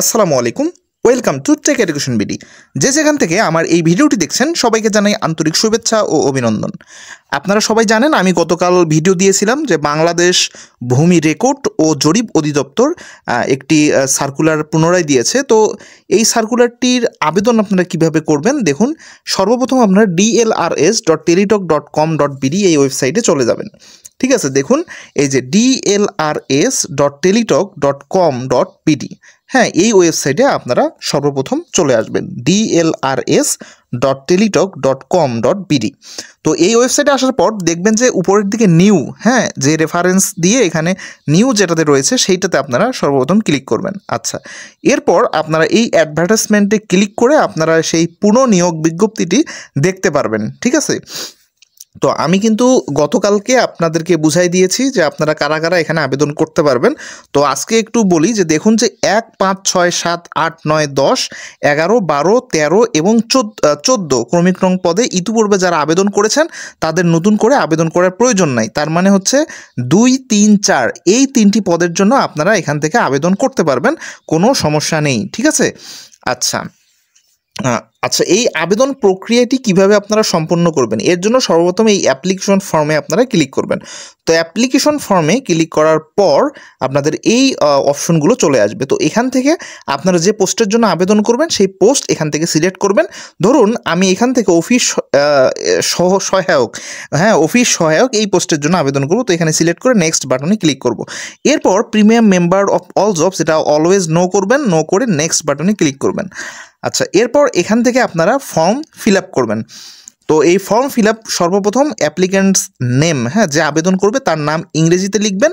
আসসালামু আলাইকুম, welcome to take education BD. যেখান থেকে আমার এই ভিডিওটি দেখছেন সবাইকে জানাই আন্তরিক শুভেচ্ছা ও অভিনন্দন। আপনারা সবাই জানেন আমি গতকাল ভিডিও দিয়েছিলাম যে বাংলাদেশ ভূমি রেকর্ড ও জরিপ অধিদপ্তর একটি সার্কুলার পুনরায় দিয়েছে। তো এই সার্কুলারটির আবেদন আপনারা কিভাবে করবেন দেখুন। সর্বপ্রথম আপনারা dlrs.teletalk.com.bd এই ওয়েবসাইটে চলে যাবেন। ঠিক আছে, দেখুন এই যে dlrs.teletalk.com.bd, হ্যাঁ, এই ওয়েবসাইটে আপনারা সর্বপ্রথম চলে আসবেন dlrs.teletalk.com.bd। তো এই ওয়েবসাইটে আসার পর দেখবেন যে উপরের দিকে নিউ, হ্যাঁ, যে রেফারেন্স দিয়ে এখানে নিউ যেটাতে রয়েছে সেইটাতে আপনারা সর্বপ্রথম ক্লিক করবেন। আচ্ছা, এরপর আপনারা এই অ্যাডভার্টাইজমেন্টে ক্লিক করে আপনারা সেই পুনঃনিয়োগ বিজ্ঞপ্তিটি দেখতে পারবেন। ঠিক আছে, তো আমি কিন্তু গতকালকে আপনাদেরকে বুঝাই দিয়েছি যে আপনারা কারা কারা এখানে আবেদন করতে পারবেন। তো আজকে একটু বলি যে দেখুন যে 1, 5, 6, 7, 8, 9, 10, 11, 12, 13 এবং 14 ক্রমিক নং পদে ইতিপূর্বে যারা আবেদন করেছেন তাদের নতুন করে আবেদন করার প্রয়োজন নাই। তার মানে হচ্ছে 2, 3, 4 এই 3টি পদের জন্য আপনারা এখান থেকে আবেদন করতে পারবেন, কোনো সমস্যা নেই। ঠিক আছে, আচ্ছা আচ্ছা, এই আবেদন প্রক্রিয়াটি কিভাবে আপনারা সম্পন্ন করবেন এর জন্য সর্বপ্রথম এই অ্যাপ্লিকেশন ফর্মে আপনারা ক্লিক করবেন। তো অ্যাপ্লিকেশন ফর্মে ক্লিক করার পর আপনাদের এই অপশনগুলো চলে আসবে। তো এখান থেকে আপনারা যে পোস্টের জন্য আবেদন করবেন সেই পোস্ট এখান থেকে সিলেক্ট করবেন। ধরুন আমি এখান থেকে অফিস সহায়ক, হ্যাঁ, অফিস সহায়ক এই পোস্টের জন্য আবেদন করব। তো এখানে সিলেক্ট করে নেক্সট বাটনে ক্লিক করব। এরপর premium member of all jobs এটা অলওয়েজ নো করবেন, নো করে নেক্সট বাটনে ক্লিক করবেন। আচ্ছা, এরপর এখান থেকে আপনারা ফর্ম ফিল আপ করবেন। তো এই ফর্ম ফিল আপ সর্বপ্রথম অ্যাপ্লিক্যান্টস নেম, হ্যাঁ, যে আবেদন করবে তার নাম ইংরেজিতে লিখবেন।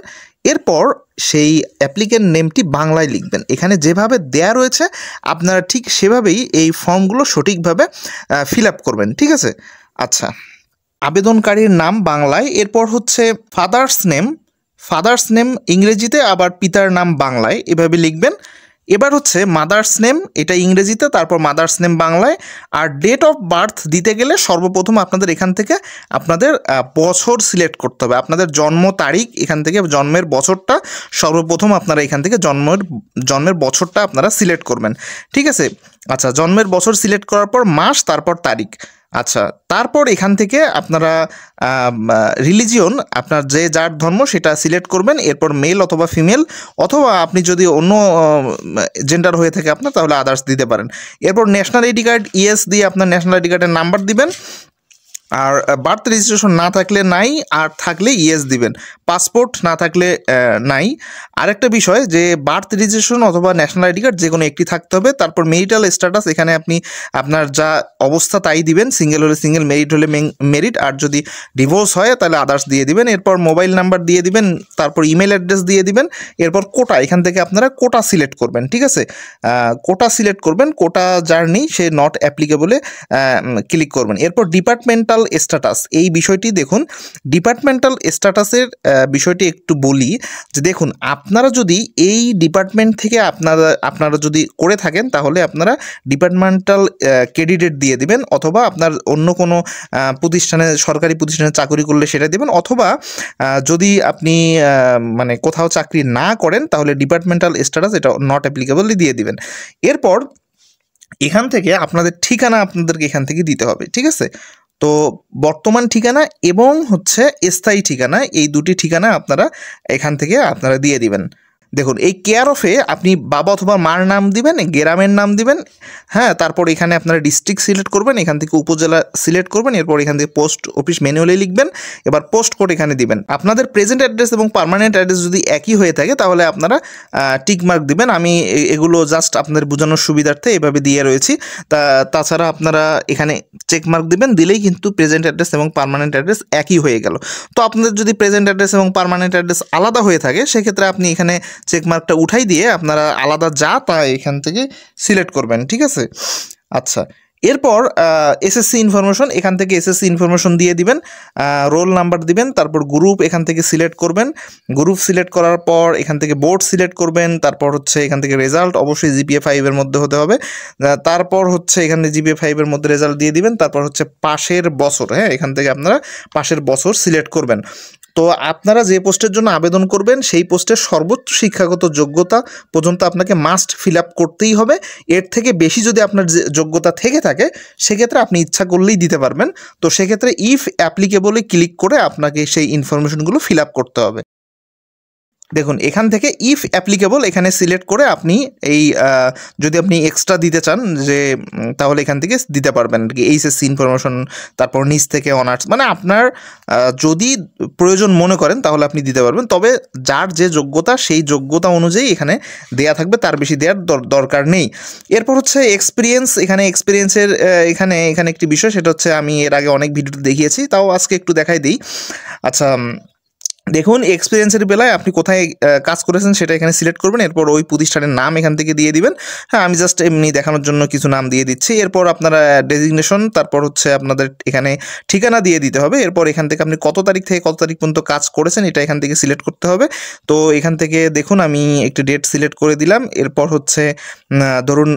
এরপর সেই অ্যাপ্লিক্যান্ট নেমটি বাংলায় লিখবেন। এখানে যেভাবে দেয়া রয়েছে আপনারা ঠিক সেভাবেই এই ফর্মগুলো সঠিকভাবে ফিল আপ করবেন। ঠিক আছে, আচ্ছা, আবেদনকারীর নাম বাংলায়, এরপর হচ্ছে ফাদার্স নেম ইংরেজিতে, আবার পিতার নাম বাংলায়, এভাবে লিখবেন। এবার হচ্ছে মাদার্স নেম, এটা ইংরেজিতে, তারপর মাদার্স নেম বাংলায়। আর ডেট অফ বার্থ দিতে গেলে সর্বপ্রথম আপনাদের এখান থেকে আপনাদের বছর সিলেক্ট করতে হবে, আপনাদের জন্ম তারিখ, এখান থেকে জন্মের বছরটা সর্বপ্রথম আপনারা এখান থেকে জন্মের বছরটা আপনারা সিলেক্ট করবেন। ঠিক আছে, আচ্ছা, জন্মের বছর সিলেক্ট করার পর মাস, তারপর তারিখ। আচ্ছা, তারপর এখান থেকে আপনারা রিলিজিয়ন, আপনার যে যার ধর্ম সেটা সিলেক্ট করবেন। এরপর মেল অথবা ফিমেল, অথবা আপনি যদি অন্য জেন্ডার হয়ে থাকে আপনার, তাহলে আদার্স দিতে পারেন। এরপর ন্যাশনাল আইডি কার্ড ইয়েস দিয়ে আপনার ন্যাশনাল আইডি কার্ডের নাম্বার দিবেন। আর বার্থ রেজিস্ট্রেশন না থাকলে নাই, আর থাকলে ইয়েস দিবেন। পাসপোর্ট না থাকলে নাই। আরেকটা বিষয় যে বার্থ রেজিস্ট্রেশন অথবা ন্যাশনাল আইডি কার্ড যে কোনো একটি থাকতে হবে। তারপর মেরিটাল স্ট্যাটাস, এখানে আপনি আপনার যা অবস্থা তাই দিবেন, সিঙ্গেল হলে সিঙ্গেল, মেরিট হলে মেরিট, আর যদি ডিভোর্স হয় তাহলে আদার্স দিয়ে দিবেন। এরপর মোবাইল নাম্বার দিয়ে দিবেন, তারপর ইমেল অ্যাড্রেস দিয়ে দিবেন। এরপর কোটা, এখান থেকে আপনারা কোটা সিলেক্ট করবেন। ঠিক আছে, কোটা সিলেক্ট করবেন, কোটা যার নেই সে নট অ্যাপ্লিকেবলে ক্লিক করবেন। এরপর ডিপার্টমেন্টাল স্ট্যাটাস, এই বিষয়টি দেখুন। ডিপার্টমেন্টাল স্ট্যাটাসের বিষয়টি একটু বলি যে দেখুন, আপনারা যদি এই ডিপার্টমেন্ট থেকে আপনারা যদি করে থাকেন তাহলে আপনারা ডিপার্টমেন্টাল ক্যান্ডিডেট দিয়ে দিবেন, অথবা আপনার অন্য কোনো প্রতিষ্ঠানে, সরকারি প্রতিষ্ঠানে চাকরি করলে সেটা দিবেন, অথবা যদি আপনি মানে কোথাও চাকরি না করেন তাহলে ডিপার্টমেন্টাল স্ট্যাটাস এটা নট অ্যাপ্লিকেবলই দিয়ে দিবেন। এরপর এখান থেকে আপনাদের ঠিকানা আপনাদেরকে এখান থেকে দিতে হবে। ঠিক আছে, তো বর্তমান ঠিকানা এবং হচ্ছে স্থায়ী ঠিকানা, এই দুটি ঠিকানা আপনারা এখান থেকে আপনারা দিয়ে দিবেন। দেখুন, এই কেয়ার অফে আপনি বাবা অথবা মার নাম দিবেন, গ্রামের নাম দিবেন, হ্যাঁ, তারপর এখানে আপনারা ডিস্ট্রিক্ট সিলেক্ট করবেন, এখান থেকে উপজেলা সিলেক্ট করবেন। এরপর এখান থেকে পোস্ট অফিস ম্যানুয়ালি লিখবেন। এবার পোস্ট কোড এখানে দিবেন। আপনাদের প্রেজেন্ট অ্যাড্রেস এবং পার্মানেন্ট অ্যাড্রেস যদি একই হয়ে থাকে তাহলে আপনারা টিক মার্ক দিবেন। আমি এগুলো জাস্ট আপনাদের বোঝানোর সুবিধার্থে এভাবে দিয়ে রয়েছি। তাছাড়া আপনারা এখানে চেক মার্ক দিবেন, দিলেই কিন্তু প্রেজেন্ট অ্যাড্রেস এবং পার্মানেন্ট অ্যাড্রেস একই হয়ে গেল। তো আপনাদের যদি প্রেজেন্ট অ্যাড্রেস এবং পার্মানেন্ট অ্যাড্রেস আলাদা হয়ে থাকে সেক্ষেত্রে আপনি এখানে চেকমার্কটা উঠাই দিয়ে আপনারা আলাদা যা তা এখান থেকে সিলেক্ট করবেন। ঠিক আছে, আচ্ছা, এরপর এসএসসি ইনফরমেশন, এখান থেকে এসএসসি ইনফরমেশন দিয়ে দিবেন, রোল নাম্বার দিবেন, তারপর গ্রুপ এখান থেকে সিলেক্ট করবেন। গ্রুপ সিলেক্ট করার পর এখান থেকে বোর্ড সিলেক্ট করবেন। তারপর হচ্ছে এখান থেকে রেজাল্ট অবশ্যই জিপিএ 5-এর মধ্যে হতে হবে। তারপর হচ্ছে এখানে জিপিএ 5-এর মধ্যে রেজাল্ট দিয়ে দিবেন। তারপর হচ্ছে পাশের বছর, হ্যাঁ, এখান থেকে আপনারা পাশের বছর সিলেক্ট করবেন। তো আপনারা যে পোস্টের জন্য আবেদন করবেন সেই পোস্টের সর্বোচ্চ শিক্ষাগত যোগ্যতা পর্যন্ত আপনাকে মাস্ট ফিল আপ করতেই হবে। এর থেকে বেশি যদি আপনার যে যোগ্যতা থেকে থাকে সেক্ষেত্রে আপনি ইচ্ছা করলেই দিতে পারবেন। তো সেক্ষেত্রে ইফ অ্যাপ্লিকেবলে ক্লিক করে আপনাকে সেই ইনফরমেশনগুলো ফিল আপ করতে হবে। দেখুন এখান থেকে ইফ অ্যাপ্লিকেবল এখানে সিলেক্ট করে আপনি এই যদি আপনি এক্সট্রা দিতে চান যে তাহলে এখান থেকে দিতে পারবেন আর কি, এইচএসসি ইনফরমেশন, তারপর নিচ থেকে অনার্স, মানে আপনার যদি প্রয়োজন মনে করেন তাহলে আপনি দিতে পারবেন। তবে যার যে যোগ্যতা সেই যোগ্যতা অনুযায়ী এখানে দেয়া থাকবে, তার বেশি দেওয়ার দরকার নেই। এরপর হচ্ছে এক্সপিরিয়েন্স। এখানে এক্সপিরিয়েন্সের এখানে একটি বিষয়, সেটা হচ্ছে আমি এর আগে অনেক ভিডিওতে দেখিয়েছি, তাও আজকে একটু দেখাই দিই। আচ্ছা, দেখুন এক্সপিরিয়েন্সের বেলায় আপনি কোথায় কাজ করেছেন সেটা এখানে সিলেক্ট করবেন। এরপর ওই প্রতিষ্ঠানের নাম এখান থেকে দিয়ে দিবেন। হ্যাঁ, আমি জাস্ট এমনি দেখানোর জন্য কিছু নাম দিয়ে দিচ্ছি। এরপর আপনারা ডেজিগনেশন, তারপর হচ্ছে আপনাদের এখানে ঠিকানা দিয়ে দিতে হবে। এরপর এখান থেকে আপনি কত তারিখ থেকে কত তারিখ পর্যন্ত কাজ করেছেন এটা এখান থেকে সিলেক্ট করতে হবে। তো এখান থেকে দেখুন আমি একটি ডেট সিলেক্ট করে দিলাম। এরপর হচ্ছে ধরুন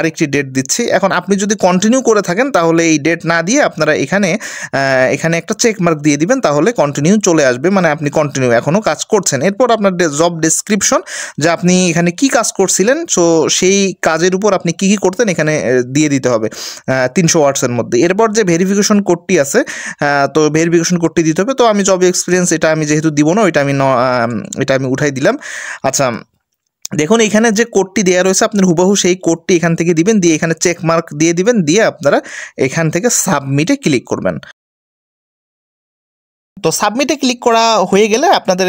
আরেকটি ডেট দিচ্ছি। এখন আপনি যদি কন্টিনিউ করে থাকেন তাহলে এই ডেট না দিয়ে আপনারা এখানে একটা চেক মার্ক দিয়ে দিবেন, তাহলে কন্টিনিউ চলে আসবে, মানে আপনি কন্টিনিউ এখনও কাজ করছেন। এরপর আপনার জব ডেসক্রিপশন, যে আপনি এখানে কি কাজ করছিলেন, সো সেই কাজের উপর আপনি কি করতেন এখানে দিয়ে দিতে হবে 300 ওয়ার্ডসের মধ্যে। এরপর যে ভেরিফিকেশন কোডটি আছে, তো ভেরিফিকেশন কোডটি দিতে হবে। তো আমি জব এক্সপিরিয়েন্স এটা আমি যেহেতু দিব না, এটা আমি উঠাই দিলাম। আচ্ছা, দেখুন এখানে যে কোডটি দেওয়া রয়েছে আপনার হুবহু সেই কোডটি এখান থেকে দিবেন, দিয়ে এখানে চেক মার্ক দিয়ে দিবেন, দিয়ে আপনারা এখান থেকে সাবমিটে ক্লিক করবেন। তো সাবমিটে ক্লিক করা হয়ে গেলে আপনাদের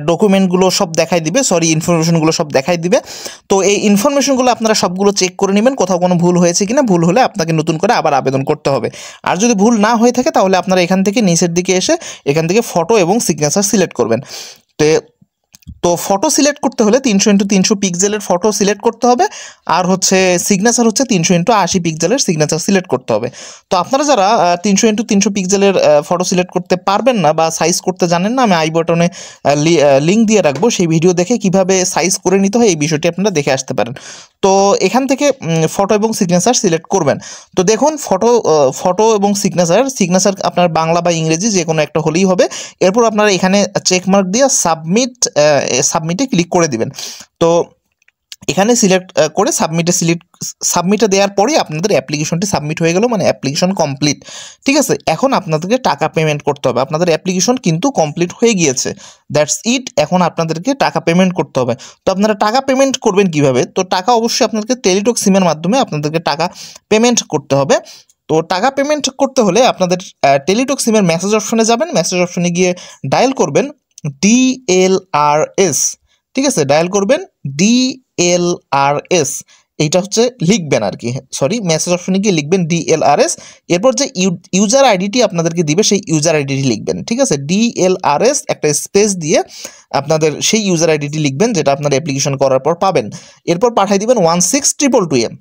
ডকুমেন্টগুলো সব দেখাই দিবে, ইনফরমেশনগুলো সব দেখাই দিবে। তো এই ইনফরমেশনগুলো আপনারা সবগুলো চেক করে নেবেন, কোথাও কোনো ভুল হয়েছে কিনা। ভুল হলে আপনাকে নতুন করে আবার আবেদন করতে হবে। আর যদি ভুল না হয়ে থাকে তাহলে আপনারা এখান থেকে নিচের দিকে এসে এখান থেকে ফটো এবং সিগনেচার সিলেক্ট করবেন। তো ফটো সিলেক্ট করতে হলে 300x300 পিক্সেলের ফটো সিলেক্ট করতে হবে, আর হচ্ছে সিগনেচার হচ্ছে 300x80 পিক্সেলের সিগনেচার সিলেক্ট করতে হবে। তো আপনারা যারা 300x300 পিক্সেলের ফটো সিলেক্ট করতে পারবেন না বা সাইজ করতে জানেন না, আমি আই বাটনে লিঙ্ক দিয়ে রাখবো, সেই ভিডিও দেখে কিভাবে সাইজ করে নিতে হয় এই বিষয়টি আপনারা দেখে আসতে পারেন। তো এখান থেকে ফটো এবং সিগনেচার সিলেক্ট করবেন। তো দেখুন ফটো এবং সিগনেচার আপনার বাংলা বা ইংরেজি যে কোনো একটা হলেই হবে। এরপর আপনারা এখানে চেকমার্ক দিয়ে সাবমিটে ক্লিক করে দিবেন। তো এখানে সিলেক্ট করে সাবমিটে দেওয়ার পরেই আপনাদের অ্যাপ্লিকেশনটি সাবমিট হয়ে গেল, মানে অ্যাপ্লিকেশন কমপ্লিট। ঠিক আছে, এখন আপনাদেরকে টাকা পেমেন্ট করতে হবে। আপনাদের অ্যাপ্লিকেশন কিন্তু কমপ্লিট হয়ে গিয়েছে, দ্যাটস ইট। এখন আপনাদেরকে টাকা পেমেন্ট করতে হবে। তো আপনারা টাকা পেমেন্ট করবেন কিভাবে? তো টাকা অবশ্যই আপনাদেরকে টেলিটক সিমের মাধ্যমে আপনাদেরকে টাকা পেমেন্ট করতে হবে। তো টাকা পেমেন্ট করতে হলে আপনাদের টেলিটক সিমের মেসেজ অপশনে যাবেন। মেসেজ অপশনে গিয়ে ডায়াল করবেন DLRS। ঠিক আছে, ডায়াল করবেন DLRS, এইটা হচ্ছে লিখবেন আর কি, মেসেজ অপশনে গিয়ে লিখবেন DLRS। এরপর যে ইউজার আইডিটি আপনাদেরকে দিবে সেই ইউজার আইডিটি লিখবেন। ঠিক আছে, DLRS একটা স্পেস দিয়ে আপনাদের সেই ইউজার আইডিটি লিখবেন যেটা আপনার অ্যাপ্লিকেশন করার পর পাবেন। এরপর পাঠিয়ে দিবেন 16222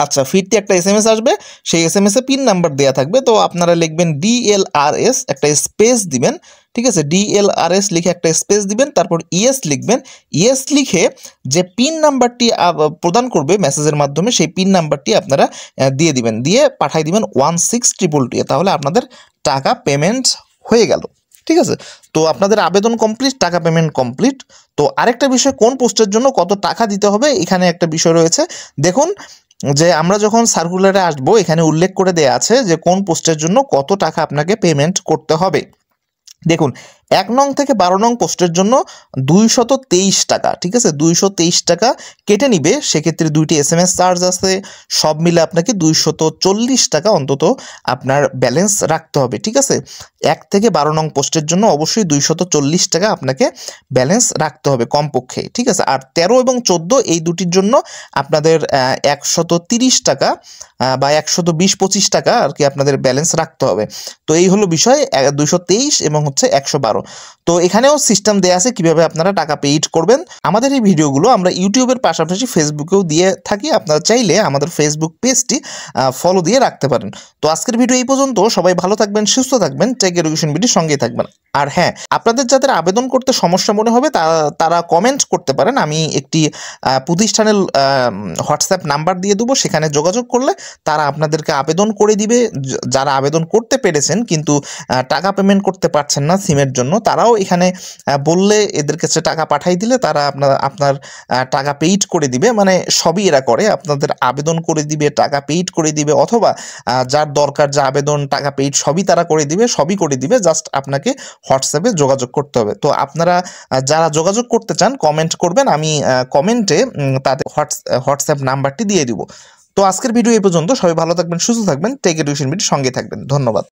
আচ্ছা, ফিরতি একটা SMS আসবে, সেই SMS এ পিন নাম্বার দেওয়া থাকবে। তো আপনারা লিখবেন DLRS, একটা স্পেস দিবেন। ঠিক আছে, DLRS লিখে একটা স্পেস দিবেন, তারপর ইয়েস লিখবেন। ইয়েস লিখে যে পিন নাম্বারটি প্রদান করবে মেসেজের মাধ্যমে সেই পিন নাম্বারটি আপনারা দিয়ে দিবেন, দিয়ে পাঠিয়ে দিবেন 16222। তাহলে আপনাদের টাকা পেমেন্ট হয়ে গেল। ঠিক আছে, তো আপনাদের আবেদন কমপ্লিট, টাকা পেমেন্ট কমপ্লিট। তো আরেকটা বিষয়, কোন পোস্টের জন্য কত টাকা দিতে হবে এখানে একটা বিষয় রয়েছে। দেখুন যে আমরা যখন সার্কুলারে আসবো এখানে উল্লেখ করে দেয়া আছে যে কোন পোস্টের জন্য কত টাকা আপনাকে পেমেন্ট করতে হবে। দেখুন 1 নং থেকে 12 নং পোস্টের জন্য 223 টাকা। ঠিক আছে, 223 টাকা কেটে নিবে। সেক্ষেত্রে 2টি SMS চার্জ আছে, সব মিলে আপনাকে 240 টাকা অন্তত আপনার ব্যালেন্স রাখতে হবে। ঠিক আছে, 1 থেকে 12 নং পোস্টের জন্য অবশ্যই 240 টাকা আপনাকে ব্যালেন্স রাখতে হবে কমপক্ষে। ঠিক আছে, আর 13 এবং 14 এই দুটির জন্য আপনাদের 130 টাকা বা 120-25 টাকা আর কি আপনাদের ব্যালেন্স রাখতে হবে। তো এই হলো বিষয়, 223 এবং হচ্ছে 112। তো এখানেও সিস্টেম দেয়া আছে কিভাবে আপনারা টাকা পেইড করবেন। আমাদের এই ভিডিওগুলো আমরা ইউটিউবের পাশাপাশি ফেসবুকেও দিয়ে থাকি, আপনারা চাইলে আমাদের ফেসবুক পেজটি ফলো দিয়ে রাখতে পারেন। তো আজকের ভিডিও এই পর্যন্ত। সবাই ভালো থাকবেন, সুস্থ থাকবেন, টেক এডুকেশন ভিডিওর সঙ্গেই থাকবেন। আর হ্যাঁ, আপনাদের যাদের আবেদন করতে সমস্যা মনে হবে তারা কমেন্ট করতে পারেন। আমি একটি প্রতিষ্ঠানের হোয়াটসঅ্যাপ নাম্বার দিয়ে দেবো, সেখানে যোগাযোগ করলে তারা আপনাদেরকে আবেদন করে দিবে। যারা আবেদন করতে পেরেছেন কিন্তু টাকা পেমেন্ট করতে পারছেন না সিমের জন্য, জন্য, তারাও এখানে বললে এদের কাছে টাকা পাঠাই দিলে তারা আপনার টাকা পেইড করে দিবে, মানে সবই এরা করে, আপনাদের আবেদন করে দিবে, টাকা পেইড করে দিবে, অথবা যার দরকার যা আবেদন টাকা পেইড সবই তারা করে দিবে, সবই করে দিবে, জাস্ট আপনাকে হোয়াটসঅ্যাপে যোগাযোগ করতে হবে। তো আপনারা যারা যোগাযোগ করতে চান কমেন্ট করবেন, আমি কমেন্টে তাদের হোয়াটসঅ্যাপ নাম্বারটি দিয়ে দিব। তো আজকের ভিডিও এই পর্যন্ত, সবাই ভালো থাকবেন, সুস্থ থাকবেন, টেক এডুকেশন ভিডিওর সঙ্গে থাকবেন, ধন্যবাদ।